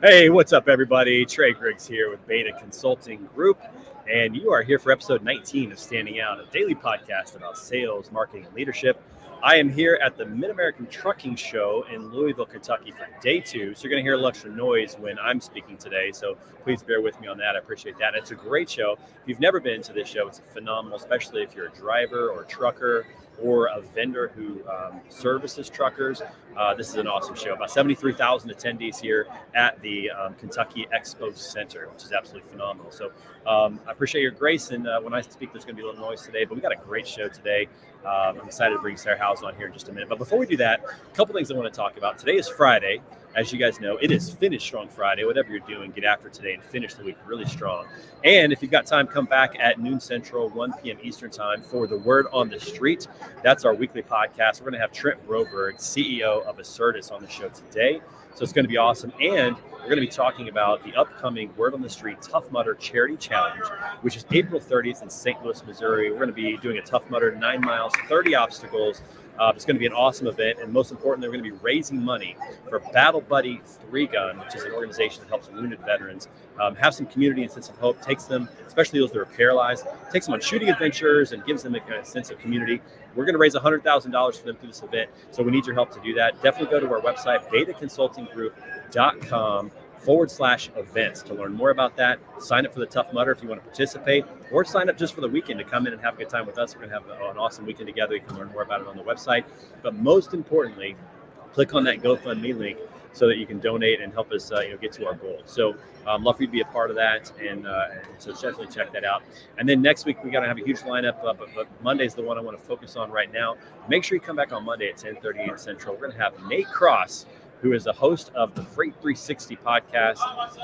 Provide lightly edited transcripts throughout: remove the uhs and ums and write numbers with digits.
Hey, what's up, everybody? Trey Griggs here with Beta Consulting Group, and you are here for episode 19 of Standing Out, a daily podcast about sales, marketing, and leadership. I am here at the Mid-American Trucking Show in Louisville, Kentucky for day 2, so you're going to hear a little extra noise when I'm speaking today, so please bear with me on that. I appreciate that. It's a great show. If you've never been to this show, it's phenomenal, especially if you're a driver or a trucker or a vendor who services truckers. This is an awesome show. About 73,000 attendees here at the Kentucky Expo Center, which is absolutely phenomenal. So I appreciate your grace. And when I speak, there's going to be a little noise today, but we got a great show today. I'm excited to bring Sara Howes on here in just a minute. But before we do that, a couple things I want to talk about. Today is Friday. As you guys know, it is Finish Strong Friday. Whatever you're doing, get after today and finish the week really strong. And if you've got time, come back at noon Central, 1 p.m. Eastern time for the Word on the Street. That's our weekly podcast. We're going to have Trent Broberg, CEO of Saras, on the show today. So it's going to be awesome. And we're going to be talking about the upcoming Word on the Street Tough Mudder Charity Challenge, which is April 30th in St. Louis, Missouri. We're going to be doing a Tough Mudder 9 miles, 30 obstacles. It's going to be an awesome event, and most importantly, we're going to be raising money for Battle Buddy 3 Gun, which is an organization that helps wounded veterans have some community and sense of hope, takes them, especially those that are paralyzed, takes them on shooting adventures and gives them a kind of sense of community. We're going to raise $100,000 for them through this event, so we need your help to do that. Definitely go to our website, betaconsultinggroup.com/events to learn more about that. Sign up for the Tough Mudder if you want to participate, or sign up just for the weekend to come in and have a good time with us. We're going to have an awesome weekend together. You can learn more about it on the website. But most importantly, click on that GoFundMe link so that you can donate and help us get to our goal. So love for you to be a part of that, and so definitely check that out. And then next week, we got to have a huge lineup, but Monday's the one I want to focus on right now. Make sure you come back on Monday at 10:30 Central. We're going to have Nate Cross, who is the host of the Freight 360 podcast,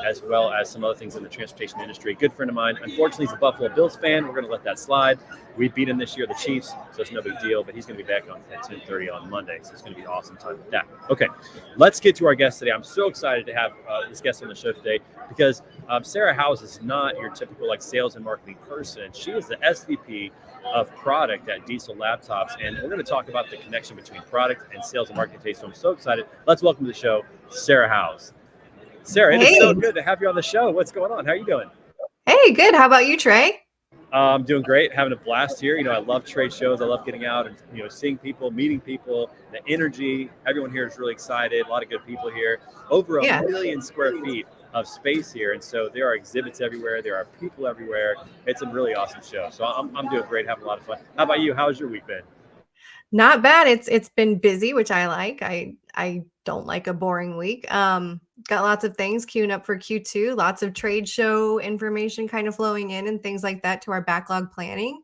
as well as some other things in the transportation industry. Good friend of mine. Unfortunately, he's a Buffalo Bills fan. We're going to let that slide. We beat him this year, the Chiefs, so it's no big deal, but he's going to be back on at 10:30 on Monday, so it's going to be an awesome time with that. Okay, let's get to our guest today. I'm so excited to have this guest on the show today because Sara Howes is not your typical sales and marketing person. She is the SVP of Product at Diesel Laptops, and we're going to talk about the connection between product and sales and marketing today, so I'm so excited. Let's welcome to the show, Sara Howes. Sara, it is so good to have you on the show. What's going on? How are you doing? Hey, good. How about you, Trey? I'm doing great, having a blast here. I love trade shows. I love getting out and seeing people, meeting people, the energy. Everyone here is really excited. A lot of good people here. Over a million square feet of space here, and so there are exhibits everywhere. There are people everywhere. It's a really awesome show. So I'm doing great, having a lot of fun. How about you? How's your week been? Not bad. It's been busy, which I like. I don't like a boring week. Got lots of things queuing up for Q2, lots of trade show information kind of flowing in and things like that to our backlog planning,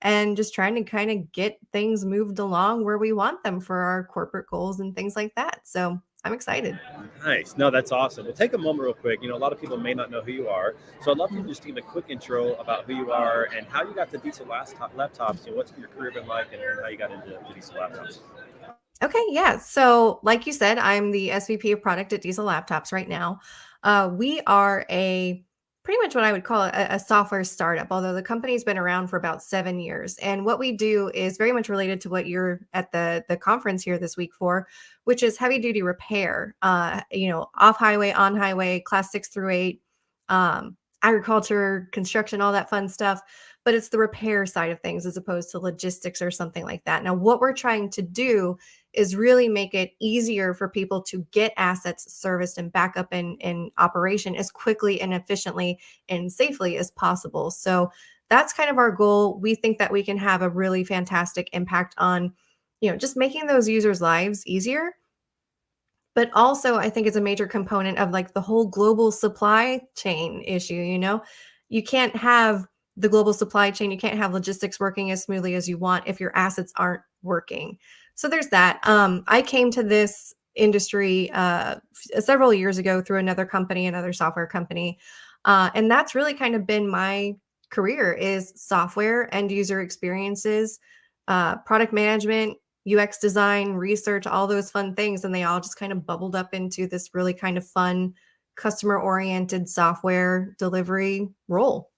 and just trying to kind of get things moved along where we want them for our corporate goals and things like that. So I'm excited. Nice. No, that's awesome. Well, take a moment real quick. A lot of people may not know who you are. So I'd love for you to just give a quick intro about who you are and how you got to Diesel Laptops. What's your career been like and how you got into Diesel Laptops. Okay, yeah. So like you said, I'm the SVP of Product at Diesel Laptops right now. We are pretty much what I would call a software startup, although the company's been around for about 7 years. And what we do is very much related to what you're at the conference here this week for, which is heavy duty repair, off highway, on highway, class 6 through 8, agriculture, construction, all that fun stuff. But it's the repair side of things as opposed to logistics or something like that. Now, what we're trying to do is really make it easier for people to get assets serviced and back up in operation as quickly and efficiently and safely as possible. So that's kind of our goal. We think that we can have a really fantastic impact on, just making those users' lives easier. But also, I think it's a major component of the whole global supply chain issue. You can't have the global supply chain. You can't have logistics working as smoothly as you want if your assets aren't working. So there's that. I came to this industry several years ago through another company, another software company. And that's really kind of been my career, is software, end user experiences, product management, UX design, research, all those fun things. And they all just kind of bubbled up into this really kind of fun customer oriented software delivery role.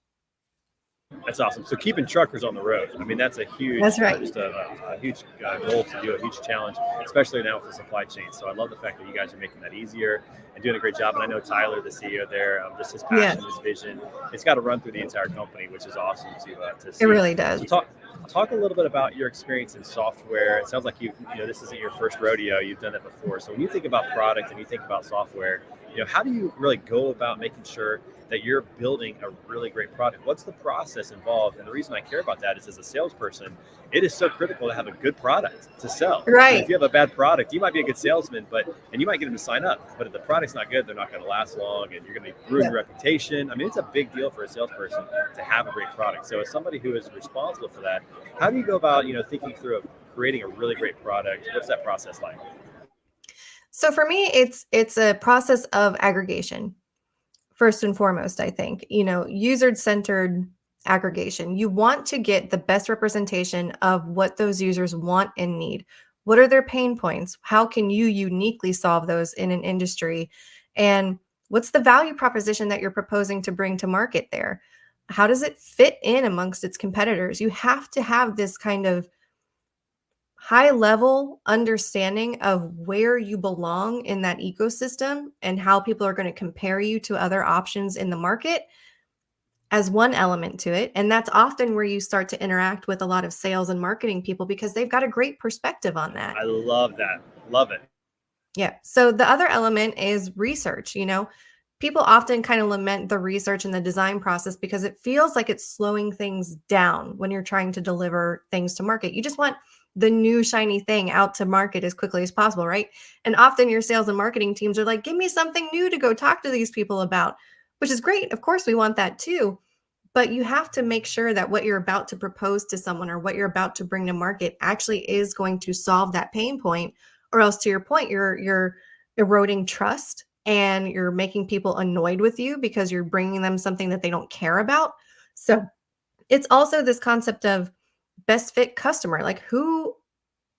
That's awesome. So keeping truckers on the road. I mean, that's a huge, That's right. just a huge goal to do, a huge challenge, especially now with the supply chain. So I love the fact that you guys are making that easier and doing a great job. And I know Tyler, the CEO there, just his Yeah, passion, his vision, it's got to run through the entire company, which is awesome to it see. really does. So talk a little bit about your experience in software. It sounds like this isn't your first rodeo. You've done it before. So when you think about product and you think about software, how do you really go about making sure that you're building a really great product? What's the process involved? And the reason I care about that is, as a salesperson, it is so critical to have a good product to sell. If Right. you have a bad product, you might be a good salesman, and you might get them to sign up, but if the product's not good, they're not going to last long, and you're going to ruin Yeah. your reputation. I mean, it's a big deal for a salesperson to have a great product. So as somebody who is responsible for that, how do you go about, thinking through of creating a really great product? What's that process like? So for me, it's a process of aggregation. First and foremost, I think, user-centered aggregation. You want to get the best representation of what those users want and need. What are their pain points? How can you uniquely solve those in an industry? And what's the value proposition that you're proposing to bring to market there? How does it fit in amongst its competitors? You have to have this kind of high level understanding of where you belong in that ecosystem and how people are going to compare you to other options in the market as one element to it. And that's often where you start to interact with a lot of sales and marketing people because they've got a great perspective on that. I love that. Love it. Yeah. So the other element is research. People often kind of lament the research and the design process because it feels like it's slowing things down when you're trying to deliver things to market. You just want the new shiny thing out to market as quickly as possible, right? And often your sales and marketing teams are like, give me something new to go talk to these people about, which is great. Of course, we want that too. But you have to make sure that what you're about to propose to someone or what you're about to bring to market actually is going to solve that pain point, or else, to your point, you're eroding trust and you're making people annoyed with you because you're bringing them something that they don't care about. So it's also this concept of best fit customer. Like who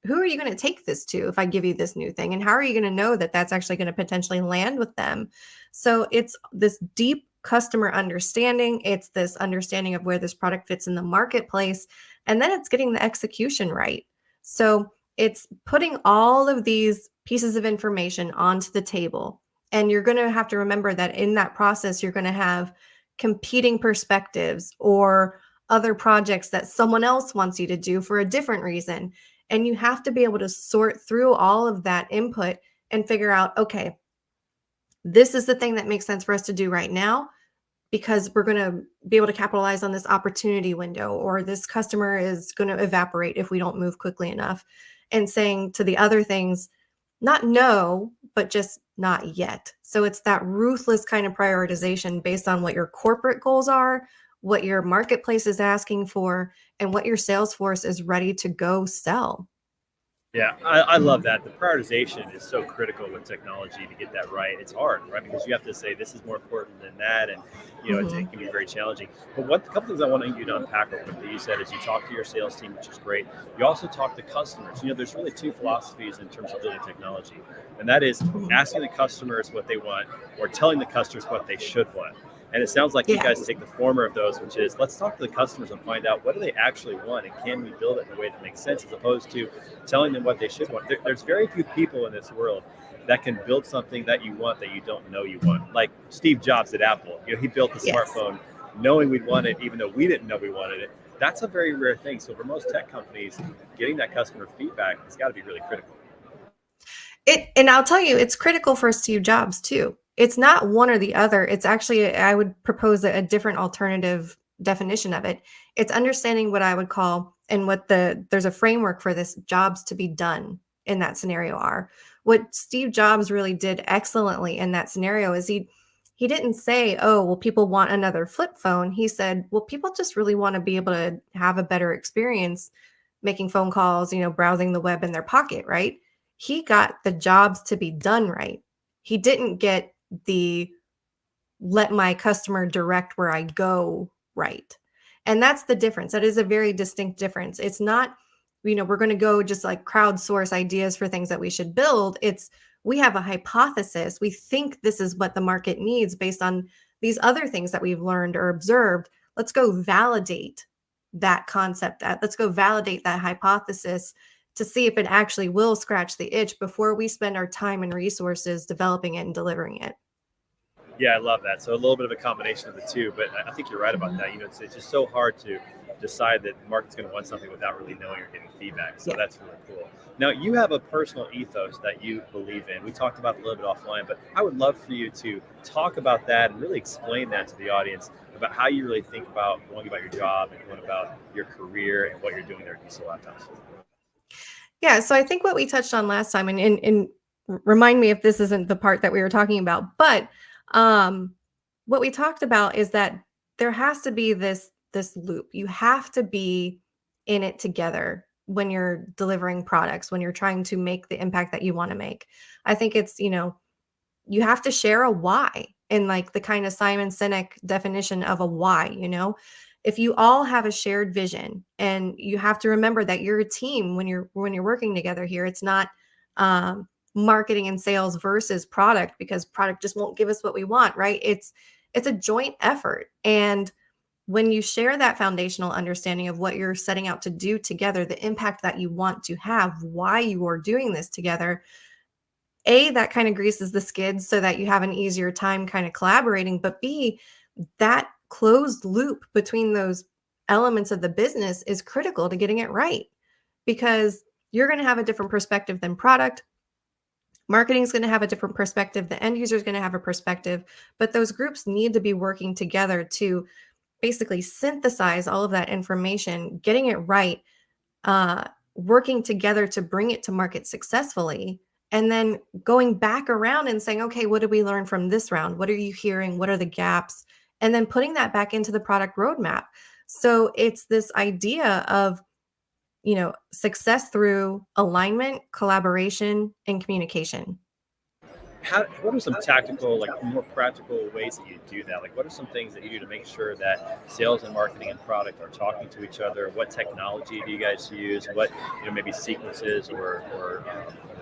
are you going to take this to if I give you this new thing? And how are you going to know that that's actually going to potentially land with them? So it's this deep customer understanding. It's this understanding of where this product fits in the marketplace. And then it's getting the execution right. So it's putting all of these pieces of information onto the table. And you're going to have to remember that in that process, you're going to have competing perspectives or other projects that someone else wants you to do for a different reason. And you have to be able to sort through all of that input and figure out, okay, this is the thing that makes sense for us to do right now because we're going to be able to capitalize on this opportunity window, or this customer is going to evaporate if we don't move quickly enough. And saying to the other things, not no, but just not yet. So it's that ruthless kind of prioritization based on what your corporate goals are, what your marketplace is asking for, and what your sales force is ready to go sell. Yeah, I love that. The prioritization is so critical with technology to get that right. It's hard, right? Because you have to say this is more important than that, and it can be very challenging. But a couple things I want you to unpack real quick that you said is you talk to your sales team, which is great. You also talk to customers. There's really two philosophies in terms of building technology, and that is asking the customers what they want or telling the customers what they should want. And it sounds like you Yeah. guys take the former of those, which is let's talk to the customers and find out what do they actually want and can we build it in a way that makes sense, as opposed to telling them what they should want. There's very few people in this world that can build something that you want that you don't know you want. Like Steve Jobs at Apple, he built the Yes. smartphone knowing we'd want it, even though we didn't know we wanted it. That's a very rare thing. So for most tech companies, getting that customer feedback has got to be really critical. And I'll tell you, it's critical for Steve Jobs too. It's not one or the other. It's actually, I would propose a different alternative definition of it. It's understanding what I would call, and there's a framework for this, jobs to be done in that scenario are. What Steve Jobs really did excellently in that scenario is he didn't say, oh, well, people want another flip phone. He said, well, people just really want to be able to have a better experience making phone calls, browsing the web in their pocket, right? He got the jobs to be done right. He didn't get the let my customer direct where I go right. And that's the difference. That is a very distinct difference. It's not, we're going to go just like crowdsource ideas for things that we should build. It's we have a hypothesis. We think this is what the market needs based on these other things that we've learned or observed. let's go validate that concept. Let's go validate that hypothesis to see if it actually will scratch the itch before we spend our time and resources developing it and delivering it. Yeah, I love that. So a little bit of a combination of the two, but I think you're right about that. It's just so hard to decide that the market's going to want something without really knowing or getting feedback. So that's really cool. Now, you have a personal ethos that you believe in. We talked about it a little bit offline, but I would love for you to talk about that and really explain that to the audience about how you really think about going about your job and going about your career and what you're doing there at Diesel Laptops. Yeah, so I think what we touched on last time, and remind me if this isn't the part that we were talking about, but what we talked about is that there has to be this loop. You have to be in it together when you're delivering products, when you're trying to make the impact that you want to make. I think it's, you have to share a why, in like the kind of Simon Sinek definition of a why, if you all have a shared vision, and you have to remember that you're a team when you're working together here. It's not marketing and sales versus product, because product just won't give us what we want, right? It's a joint effort. And when you share that foundational understanding of what you're setting out to do together, the impact that you want to have, why you are doing this together, that kind of greases the skids so that you have an easier time kind of collaborating. But B, that closed loop between those elements of the business is critical to getting it right, because you're going to have a different perspective than product. Marketing is going to have a different perspective. The end user is going to have a perspective, but those groups need to be working together to basically synthesize all of that information, getting it right, working together to bring it to market successfully, and then going back around and saying, okay, what did we learn from this round? What are you hearing? What are the gaps? And then putting that back into the product roadmap. So it's this idea of, success through alignment, collaboration, and communication. What are some tactical, like more practical ways that you do that? Like, what are some things that you do to make sure that sales and marketing and product are talking to each other? What technology do you guys use? What, maybe sequences or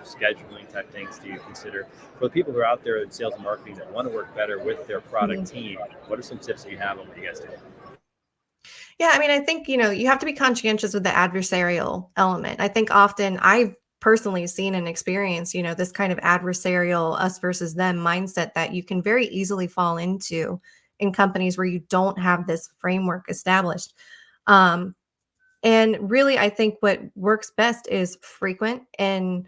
scheduling type things do you consider for the people who are out there in sales and marketing that want to work better with their product team? What are some tips that you have on what you guys do? Yeah, I mean, I think, you have to be conscientious with the adversarial element. I think often I've personally seen and experienced, this kind of adversarial us versus them mindset that you can very easily fall into in companies where you don't have this framework established. And really, I think what works best is frequent and,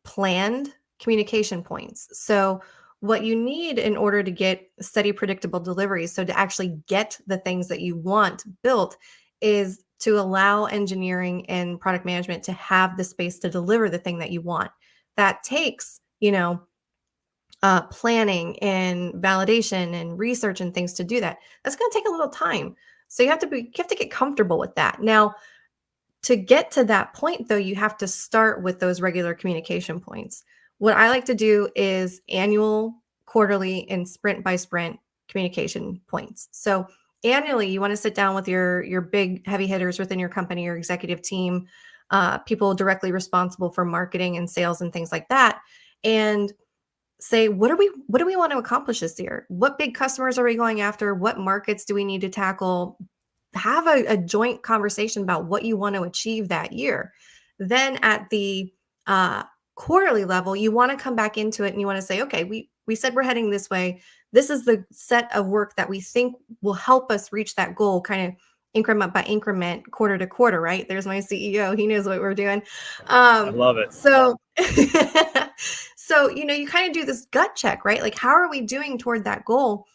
planned communication points. So what you need in order to get steady, predictable deliveries, so to actually get the things that you want built, is to allow engineering and product management to have the space to deliver the thing that you want. That takes, planning and validation and research and things to do that. That's going to take a little time. So you have to get comfortable with that. Now, to get to that point, though, you have to start with those regular communication points. What I like to do is annual, quarterly, and sprint by sprint communication points. So annually, you want to sit down with your big heavy hitters within your company, your executive team, people directly responsible for marketing and sales and things like that, and say, what do we want to accomplish this year? What big customers are we going after? What markets do we need to tackle? Have a joint conversation about what you want to achieve that year. Then at the quarterly level, you want to come back into it and you want to say, okay, we said we're heading this way. This is the set of work that we think will help us reach that goal, kind of increment by increment, quarter to quarter, right? There's my CEO. He knows what we're doing. I love it. So, so, you kind of do this gut check, right? Like, how are we doing toward that goal?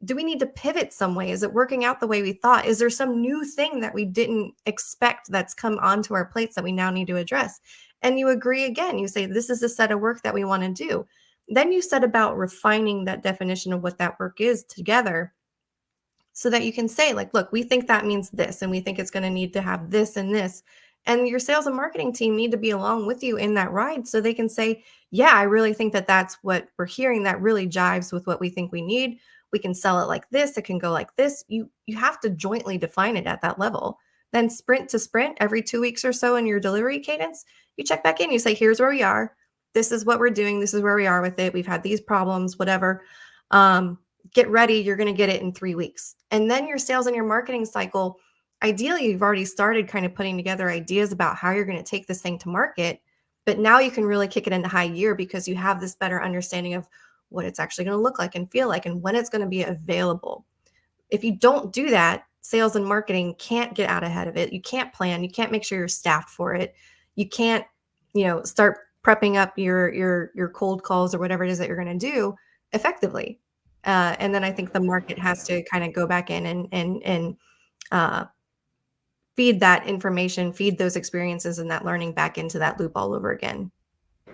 Do we need to pivot some way? Is it working out the way we thought? Is there some new thing that we didn't expect that's come onto our plates that we now need to address? And you agree again. You say, this is a set of work that we want to do. Then you set about refining that definition of what that work is together, so that you can say, like, look, we think that means this, and we think it's going to need to have this and this. And your sales and marketing team need to be along with you in that ride, so they can say, yeah, I really think that that's what we're hearing. That really jives with what we think we need. We can sell it like this. It can go like this. You have to jointly define it at that level. Then sprint to sprint, every 2 weeks or so in your delivery cadence, you check back in. You say, here's where we are. This is what we're doing. This is where we are with it. We've had these problems, whatever. get ready, you're going to get it in 3 weeks. And then your sales and your marketing cycle, ideally, you've already started kind of putting together ideas about how you're going to take this thing to market. But now you can really kick it into high gear because you have this better understanding of what it's actually going to look like and feel like and when it's going to be available. If you don't do that, sales and marketing can't get out ahead of it. You can't plan. You can't make sure you're staffed for it. You can't, start prepping up your cold calls or whatever it is that you're going to do effectively. And then I think the market has to kind of go back in and uh, feed that information, feed those experiences and that learning back into that loop all over again.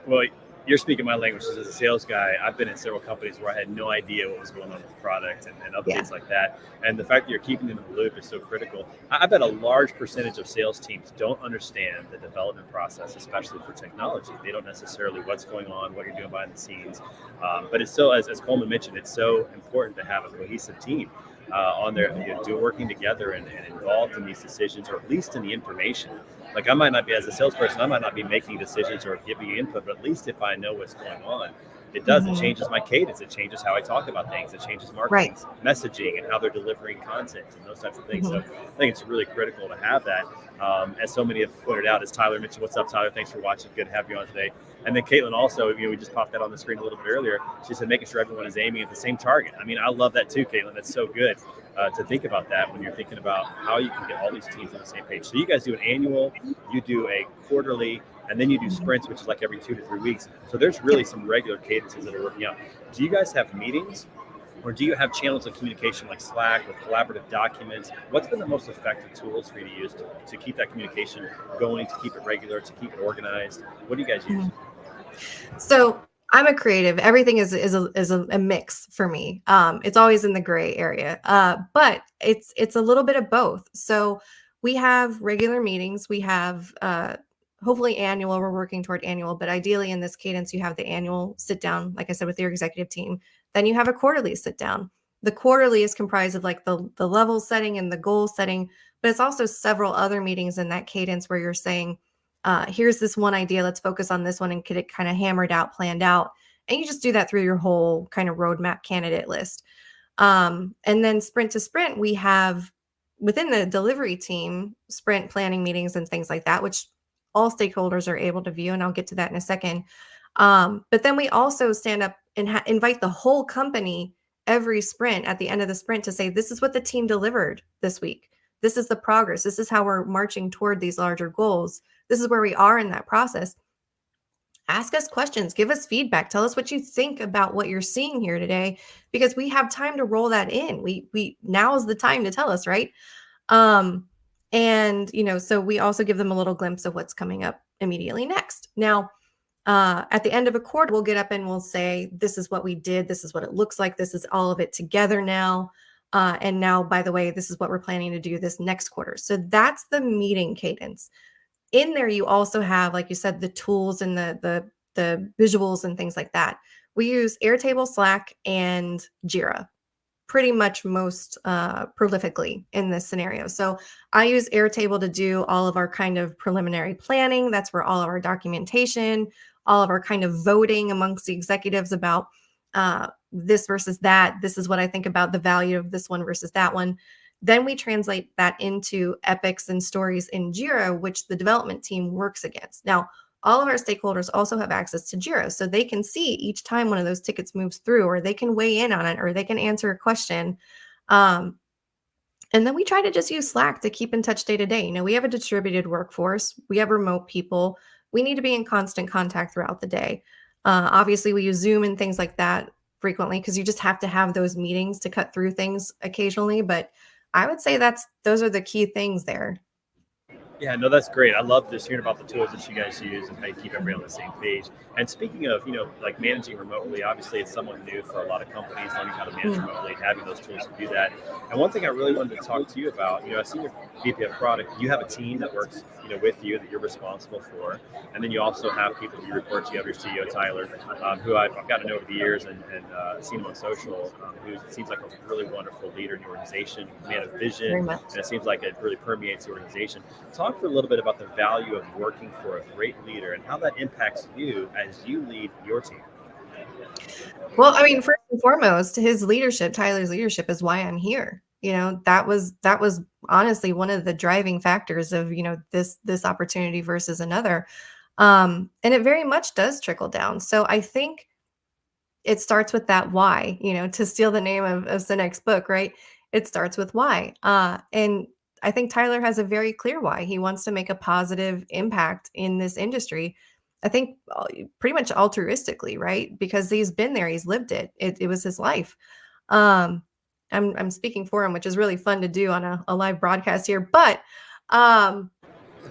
Well, you're speaking my language as a sales guy. I've been in several companies where I had no idea what was going on with the product and updates like that. And the fact that you're keeping them in the loop is so critical. I bet a large percentage of sales teams don't understand the development process, especially for technology. They don't necessarily what's going on, what you're doing behind the scenes. But it's so, as Coleman mentioned, it's so important to have a cohesive team on there, working together and involved in these decisions, or at least in the information. Like I might not be, as a salesperson, I might not be making decisions or giving you input, but at least if I know what's going on, it does. It changes my cadence. It changes how I talk about things. It changes marketing, messaging, and how they're delivering content and those types of things. So I think it's really critical to have that. As so many have pointed out, as Tyler mentioned, what's up, Tyler? Thanks for watching. Good to have you on today. And then Caitlin also, we just popped that on the screen a little bit earlier. She said making sure everyone is aiming at the same target. I mean, I love that too, Caitlin. That's so good to think about that when you're thinking about how you can get all these teams on the same page. So you guys do an annual, you do a quarterly, and then you do sprints, which is like every 2 to 3 weeks. So there's really some regular cadences that are working out. Do you guys have meetings, or do you have channels of communication like Slack or collaborative documents? What's been the most effective tools for you to use to keep that communication going, to keep it regular, to keep it organized? What do you guys use? So I'm a creative. Everything is a mix for me. It's always in the gray area, but it's a little bit of both. So we have regular meetings. We have hopefully annual. We're working toward annual, but ideally in this cadence, you have the annual sit down, like I said, with your executive team. Then you have a quarterly sit down. The quarterly is comprised of like the level setting and the goal setting, but it's also several other meetings in that cadence where you're saying, here's this one idea, let's focus on this one and get it kind of hammered out, planned out. And you just do that through your whole kind of roadmap candidate list. And then sprint to sprint, we have within the delivery team, sprint planning meetings and things like that, which all stakeholders are able to view. And I'll get to that in a second. But then we also stand up and invite the whole company every sprint at the end of the sprint to say, this is what the team delivered this week. This is the progress. This is how we're marching toward these larger goals. This is where we are in that process. Ask us questions, give us feedback, tell us what you think about what you're seeing here today, because we have time to roll that in. We now is the time to tell us, right? And so we also give them a little glimpse of what's coming up immediately next. Now, at the end of a quarter, we'll get up and we'll say, this is what we did. This is what it looks like. This is all of it together now. And now, by the way, this is what we're planning to do this next quarter. So that's the meeting cadence. In there, you also have, like you said, the tools and the visuals and things like that. We use Airtable, Slack, and Jira pretty much most prolifically in this scenario. So I use Airtable to do all of our kind of preliminary planning. That's where all of our documentation, all of our kind of voting amongst the executives about this versus that. This is what I think about the value of this one versus that one. Then we translate that into epics and stories in Jira, which the development team works against. Now, all of our stakeholders also have access to Jira, so they can see each time one of those tickets moves through, or they can weigh in on it, or they can answer a question. And then we try to just use Slack to keep in touch day to day. We have a distributed workforce. We have remote people. We need to be in constant contact throughout the day. Obviously, we use Zoom and things like that frequently because you just have to have those meetings to cut through things occasionally. But I would say those are the key things there. Yeah, no, that's great. I love just hearing about the tools that you guys use and how you keep everybody on the same page. And speaking of, like managing remotely, obviously it's somewhat new for a lot of companies, learning how to manage remotely, having those tools to do that. And one thing I really wanted to talk to you about, I see your VP of Product, you have a team that works, with you that you're responsible for. And then you also have people who report to you. You have your CEO, Tyler, who I've gotten to know over the years and seen him on social, who seems like a really wonderful leader in the organization, man of vision, and it seems like it really permeates the organization. Talk for a little bit about the value of working for a great leader and how that impacts you as you lead your team. Well, first and and foremost, his leadership, Tyler's leadership is why I'm here. That was honestly one of the driving factors of, this opportunity versus another. And it very much does trickle down. So I think it starts with that why, to steal the name of Sinek's book, right? It starts with why. And I think Tyler has a very clear why. He wants to make a positive impact in this industry. I think pretty much altruistically, right? Because he's been there, he's lived it. It was his life. Um, I'm speaking for him, which is really fun to do on a live broadcast here. But I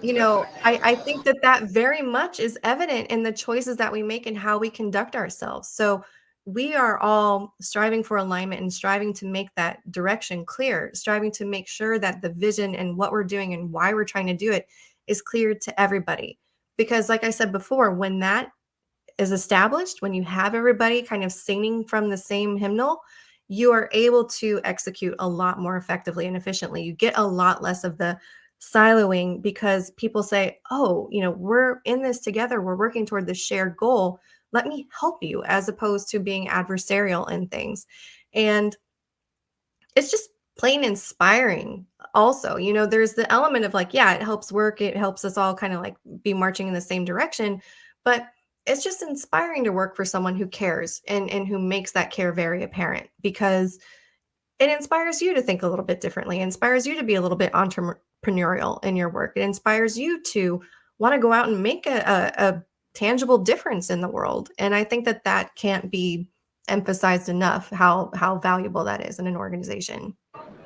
think that very much is evident in the choices that we make and how we conduct ourselves. So we are all striving for alignment and striving to make that direction clear, striving to make sure that the vision and what we're doing and why we're trying to do it is clear to everybody. Because like I said before, when that is established, when you have everybody kind of singing from the same hymnal, you are able to execute a lot more effectively and efficiently. You get a lot less of the siloing because people say, oh, we're in this together. We're working toward this shared goal. Let me help you, as opposed to being adversarial in things. And it's just plain inspiring. Also, there's the element of like, yeah, it helps work. It helps us all kind of like be marching in the same direction. But it's just inspiring to work for someone who cares and who makes that care very apparent, because it inspires you to think a little bit differently. It inspires you to be a little bit entrepreneurial in your work. It inspires you to want to go out and make a tangible difference in the world. And I think that can't be emphasized enough, how valuable that is in an organization.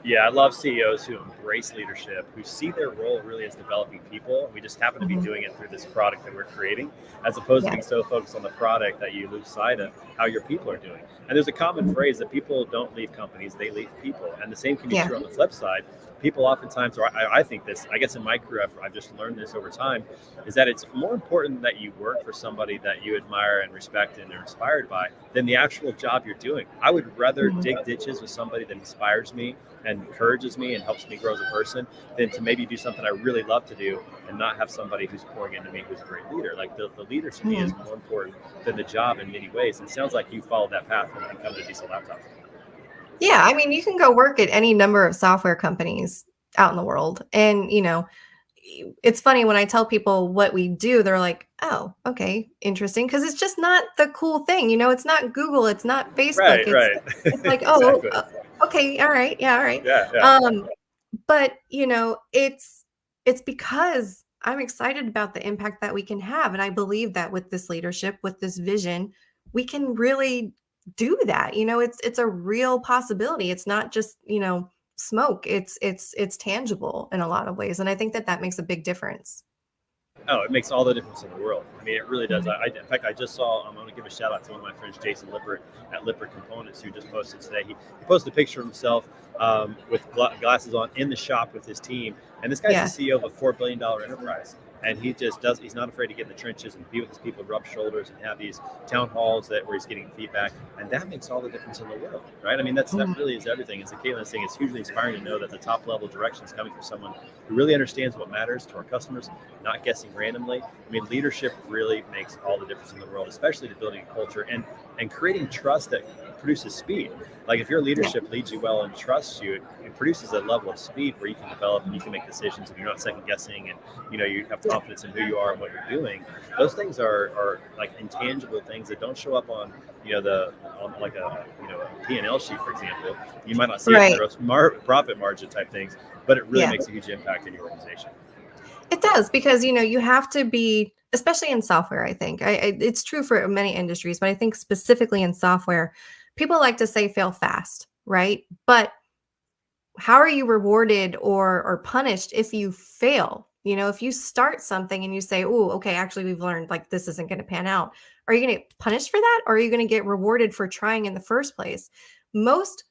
Yeah, I love CEOs who embrace leadership, who see their role really as developing people. We just happen to be doing it through this product that we're creating, as opposed to being so focused on the product that you lose sight of how your people are doing. And there's a common phrase that people don't leave companies, they leave people. And the same can be true on the flip side. People oftentimes, or I think this, I guess in my career, I've just learned this over time, is that it's more important that you work for somebody that you admire and respect and are inspired by than the actual job you're doing. I would rather dig ditches with somebody that inspires me and encourages me and helps me grow as a person than to maybe do something I really love to do and not have somebody who's pouring into me who's a great leader. Like the leader to me is more important than the job in many ways. And it sounds like you followed that path when it comes to Diesel Laptops. Yeah, I mean, you can go work at any number of software companies out in the world. And, it's funny when I tell people what we do, they're like, oh, okay, interesting. Because it's just not the cool thing. It's not Google, it's not Facebook. It's like, oh, exactly. Okay, all right. Yeah, all right. Yeah. But, it's because I'm excited about the impact that we can have. And I believe that with this leadership, with this vision, we can really do that. It's a real possibility. It's not just, smoke. It's tangible in a lot of ways. And I think that makes a big difference. Oh, it makes all the difference in the world. I mean, it really does. In fact, I just saw, I'm going to give a shout out to one of my friends, Jason Lippert at Lippert Components, who just posted today. He posted a picture of himself with glasses on in the shop with his team. And this guy's the CEO of a $4 billion enterprise. And he's not afraid to get in the trenches and be with his people, rub shoulders, and have these town halls where he's getting feedback. And that makes all the difference in the world, right? I mean, that really is everything. As Caitlin is saying, it's hugely inspiring to know that the top level direction is coming from someone who really understands what matters to our customers, not guessing randomly. I mean, leadership really makes all the difference in the world, especially to building a culture and creating trust that produces speed. Like if your leadership leads you well and trusts you, it produces a level of speed where you can develop and you can make decisions and you're not second guessing and you have confidence in who you are and what you're doing. Those things are like intangible things that don't show up on like a P&L sheet, for example. You might not see it in gross profit margin type things, but it really makes a huge impact in your organization. It does, because you have to be, especially in software. I think it's true for many industries, but I think specifically in software, people like to say fail fast, right? But how are you rewarded or punished if you fail? If you start something and you say, oh, okay, actually we've learned like this isn't going to pan out. Are you going to get punished for that? Or are you going to get rewarded for trying in the first place? Most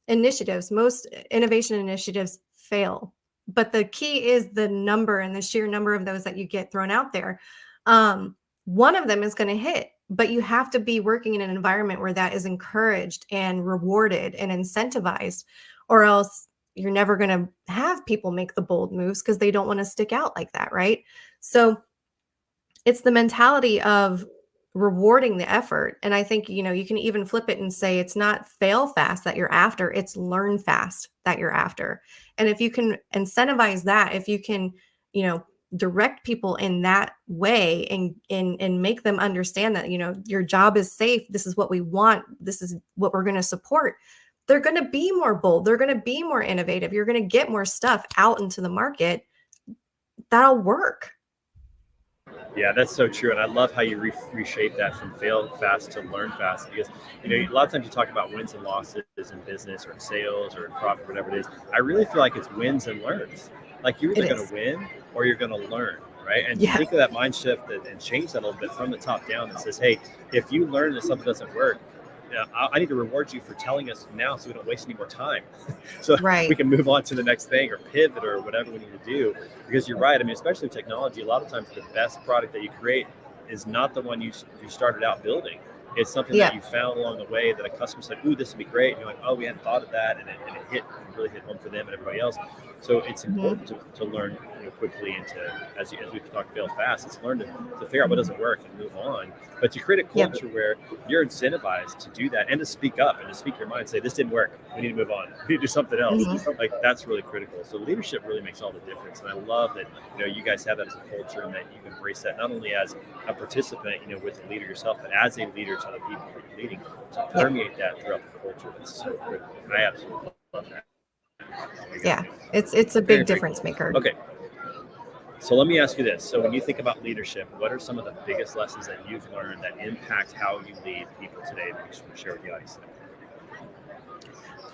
innovation initiatives fail. But the key is the number and the sheer number of those that you get thrown out there. One of them is going to hit, but you have to be working in an environment where that is encouraged and rewarded and incentivized, or else you're never going to have people make the bold moves because they don't want to stick out like that, right? So it's the mentality of rewarding the effort. And I think, you can even flip it and say it's not fail fast that you're after, it's learn fast that you're after. And if you can incentivize that, if you can, direct people in that way and make them understand that, your job is safe, this is what we want, this is what we're going to support, they're going to be more bold, they're going to be more innovative, you're going to get more stuff out into the market that'll work. Yeah, that's so true. And I love how you reshape that from fail fast to learn fast, because, a lot of times you talk about wins and losses in business or in sales or in profit, whatever it is. I really feel like it's wins and learns. Like you're either going to win or you're going to learn, right? And think of that mind shift and change that a little bit from the top down that says, hey, if you learn that something doesn't work, I need to reward you for telling us now so we don't waste any more time. So we can move on to the next thing or pivot or whatever we need to do. Because you're right. I mean, especially with technology, a lot of times the best product that you create is not the one you started out building. It's something that you found along the way that a customer said, ooh, this would be great. And you're like, oh, we hadn't thought of that. And it really hit home for them and everybody else. So it's important to learn quickly and to, as we've talked, fail fast. It's learn to figure out what doesn't work and move on. But to create a culture where you're incentivized to do that and to speak up and to speak your mind and say, this didn't work. We need to move on. We need to do something else. Like that's really critical. So leadership really makes all the difference. And I love that, you guys have that as a culture and that you can embrace that not only as a participant, with the leader yourself, but as a leader to other people that you're leading, to permeate that throughout the culture. That's so critical. I absolutely love that. Yeah, it's a big difference maker. Okay. So let me ask you this. So when you think about leadership, what are some of the biggest lessons that you've learned that impact how you lead people today that you should share with the audience today?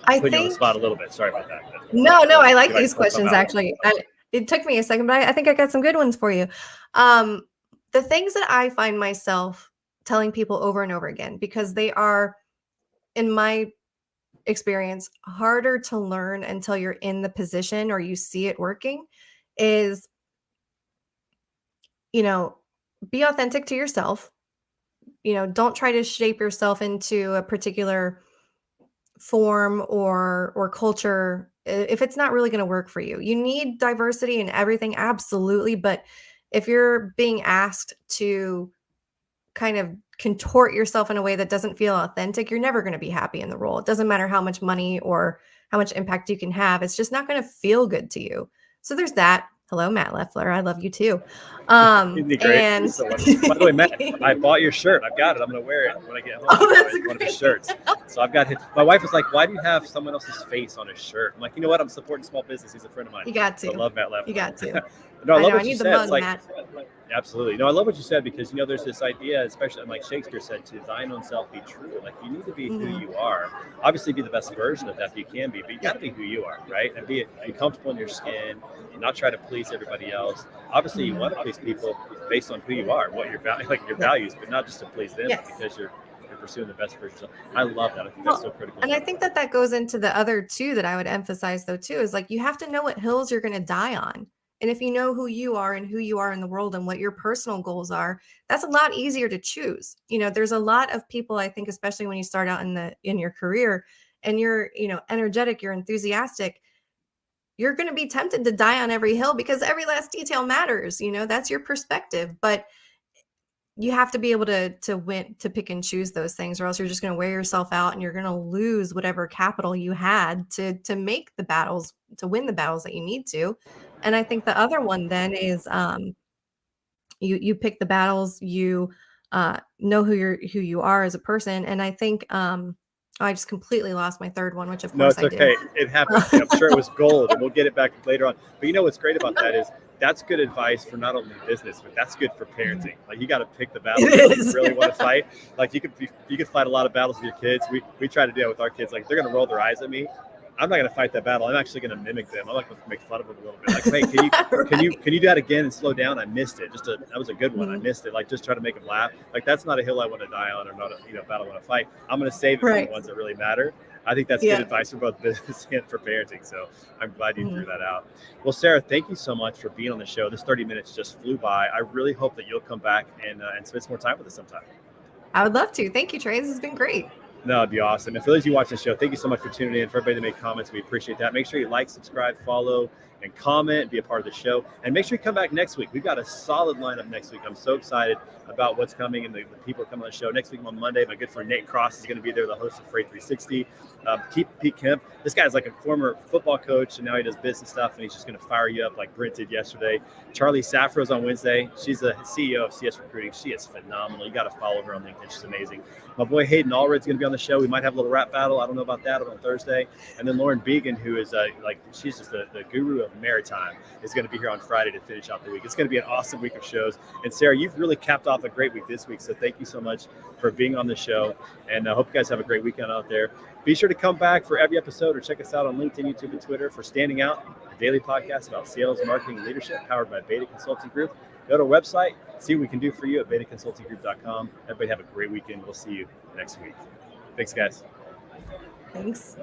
I put you on the spot a little bit. Sorry about that. No, I like these questions actually. It took me a second, but I think I got some good ones for you. The things that I find myself telling people over and over again, because they are, in my experience, harder to learn until you're in the position or you see it working, is, be authentic to yourself. Don't try to shape yourself into a particular form or culture if it's not really going to work for you. You need diversity in everything, absolutely, but if you're being asked to kind of contort yourself in a way that doesn't feel authentic, you're never going to be happy in the role. It doesn't matter how much money or how much impact you can have. It's just not going to feel good to you. So there's that. Hello, Matt Leffler. I love you too. And so by the way, Matt, I bought your shirt. I've got it. I'm going to wear it when I get home. Oh, that's one of his shirts. So I've got his. My wife was like, "Why do you have someone else's face on his shirt?" I'm like, you know what? I'm supporting small business. He's a friend of mine. You got to. So I love Matt Leffler. You got to. No, I love what you you said. It's like, Matt. Absolutely. No, I love what you said, because, there's this idea, especially like Shakespeare said, to thine own self be true. Like you need to be who you are. Obviously be the best version of that you can be, but you got to be who you are, right? And be comfortable in your skin and not try to please everybody else. Obviously you want to please people based on who you are, what your values, but not just to please them, but because you're pursuing the best version. I love that. I think that's so critical. And I think that goes into the other two that I would emphasize though too, is like, you have to know what hills you're going to die on. And if you know who you are and who you are in the world and what your personal goals are, that's a lot easier to choose. There's a lot of people, I think, especially when you start out in your career and you're, energetic, you're enthusiastic, you're going to be tempted to die on every hill because every last detail matters. That's your perspective. But you have to be able to win, to pick and choose those things, or else you're just going to wear yourself out and you're going to lose whatever capital you had to make the battles, to win the battles that you need to. And I think the other one then is you pick the battles, you know who you are as a person. And I think I just completely lost my third one, which of course I did. No, it's okay. It happens. I'm sure it was gold, and we'll get it back later on. But what's great about that is that's good advice for not only business, but that's good for parenting. Like you got to pick the battles that you really want to fight. Like you could fight a lot of battles with your kids. We try to do that with our kids. Like they're going to roll their eyes at me. I'm not going to fight that battle. I'm actually going to mimic them. I'm like going to make fun of them a little bit. Like, hey, can you do that again and slow down? I missed it. That was a good one. I missed it. Like just try to make them laugh. Like that's not a hill I want to die on, or not a battle I want to fight. I'm going to save it for the ones that really matter. I think that's good advice for both business and for parenting. So I'm glad you threw that out. Well, Sara, thank you so much for being on the show. This 30 minutes just flew by. I really hope that you'll come back and spend some more time with us sometime. I would love to. Thank you, Trey. This has been great. No, it'd be awesome. And for those of you watching the show, thank you so much for tuning in. For everybody that made comments, we appreciate that. Make sure you like, subscribe, follow, and comment, be a part of the show. And make sure you come back next week. We've got a solid lineup next week. I'm so excited about what's coming and the people coming on the show. Next week on Monday, my good friend Nate Cross is going to be there, the host of Freight 360. Pete Kemp. This guy's like a former football coach, and now he does business stuff, and he's just going to fire you up like Brent did yesterday. Charlie Safro's on Wednesday. She's the CEO of CS Recruiting. She is phenomenal. You got to follow her on LinkedIn. She's amazing. My boy Hayden Allred's going to be on the show. We might have a little rap battle. I don't know about that on Thursday. And then Lauren Began, who is she's just the guru of maritime, is going to be here on Friday to finish out the week. It's going to be an awesome week of shows. And Sarah, you've really capped off a great week this week. So thank you so much for being on the show. And I hope you guys have a great weekend out there. Be sure to come back for every episode or check us out on LinkedIn, YouTube, and Twitter for Standing Out, a daily podcast about sales, marketing, and leadership powered by Beta Consulting Group. Go to our website, see what we can do for you at betaconsultinggroup.com. Everybody have a great weekend. We'll see you next week. Thanks, guys. Thanks.